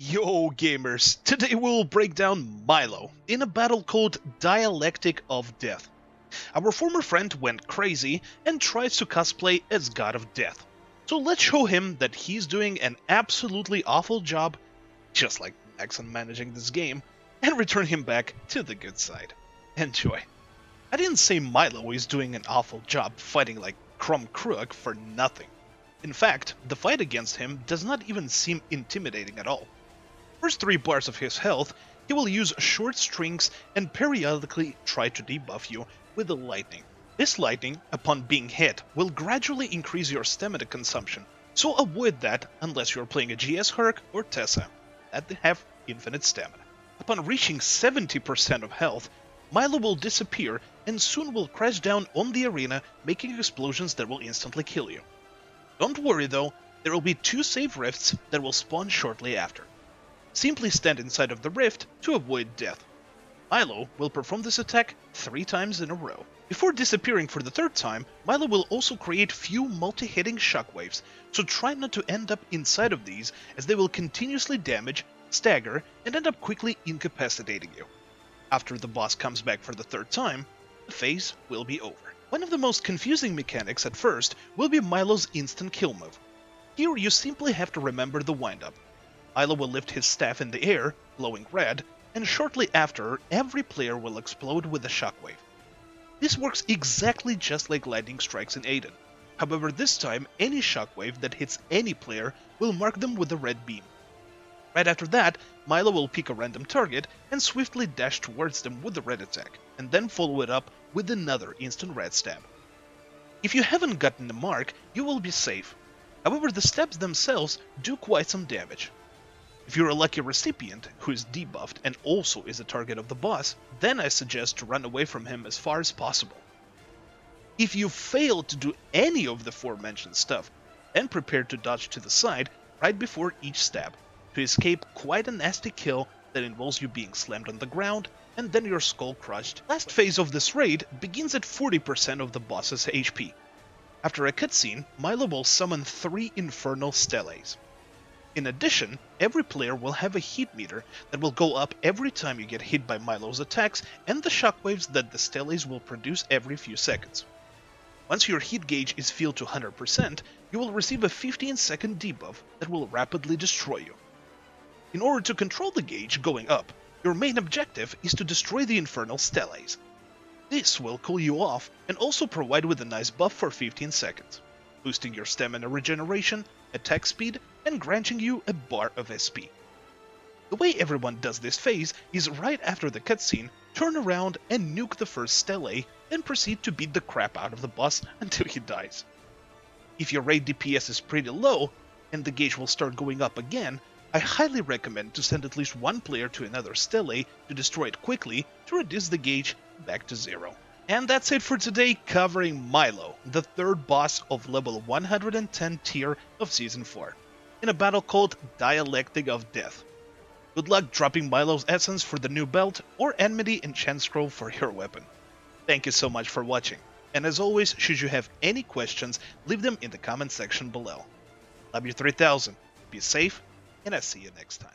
Yo gamers, today we'll break down Milo in a battle called Dialectic of Death. Our former friend went crazy and tries to cosplay as God of Death. So let's show him that he's doing an absolutely awful job, just like Max on managing this game, and return him back to the good side. Enjoy. I didn't say Milo is doing an awful job fighting like Crum Crook for nothing. In fact, the fight against him does not even seem intimidating at all. First 3 bars of his health, he will use short strings and periodically try to debuff you with the lightning. This lightning, upon being hit, will gradually increase your stamina consumption, so avoid that unless you're playing a GS Herc or Tessa, that they have infinite stamina. Upon reaching 70% of health, Milo will disappear and soon will crash down on the arena, making explosions that will instantly kill you. Don't worry though, there will be 2 save rifts that will spawn shortly after. Simply stand inside of the rift to avoid death. Milo will perform this attack 3 times in a row. Before disappearing for the 3rd time, Milo will also create few multi-hitting shockwaves, so try not to end up inside of these as they will continuously damage, stagger, and end up quickly incapacitating you. After the boss comes back for the 3rd time, the phase will be over. One of the most confusing mechanics at first will be Milo's instant kill move. Here you simply have to remember the windup. Milo will lift his staff in the air, glowing red, and shortly after, every player will explode with a shockwave. This works exactly just like lightning strikes in Aiden. However, this time, any shockwave that hits any player will mark them with a red beam. Right after that, Milo will pick a random target and swiftly dash towards them with the red attack, and then follow it up with another instant red stab. If you haven't gotten the mark, you will be safe. However, the stabs themselves do quite some damage. If you're a lucky recipient who is debuffed and also is a target of the boss, then I suggest to run away from him as far as possible. If you fail to do any of the aforementioned stuff, then prepare to dodge to the side right before each stab, to escape quite a nasty kill that involves you being slammed on the ground and then your skull crushed. Last phase of this raid begins at 40% of the boss's HP. After a cutscene, Milo will summon 3 infernal steles. In addition, every player will have a heat meter that will go up every time you get hit by Milo's attacks and the shockwaves that the steles will produce every few seconds. Once your heat gauge is filled to 100%, you will receive a 15-second debuff that will rapidly destroy you. In order to control the gauge going up, your main objective is to destroy the infernal steles. This will cool you off and also provide with a nice buff for 15 seconds, boosting your stamina regeneration, attack speed, and granting you a bar of SP. The way everyone does this phase is right after the cutscene, turn around and nuke the first stele, then proceed to beat the crap out of the boss until he dies. If your raid DPS is pretty low, and the gauge will start going up again, I highly recommend to send at least 1 player to another stele to destroy it quickly to reduce the gauge back to 0. And that's it for today, covering Milo, the 3rd boss of level 110 tier of Season 4, in a battle called Dialectic of Death. Good luck dropping Milo's essence for the new belt or Enmity Enchant Scroll for your weapon. Thank you so much for watching, and as always, should you have any questions, leave them in the comment section below. Love you 3000, be safe, and I'll see you next time.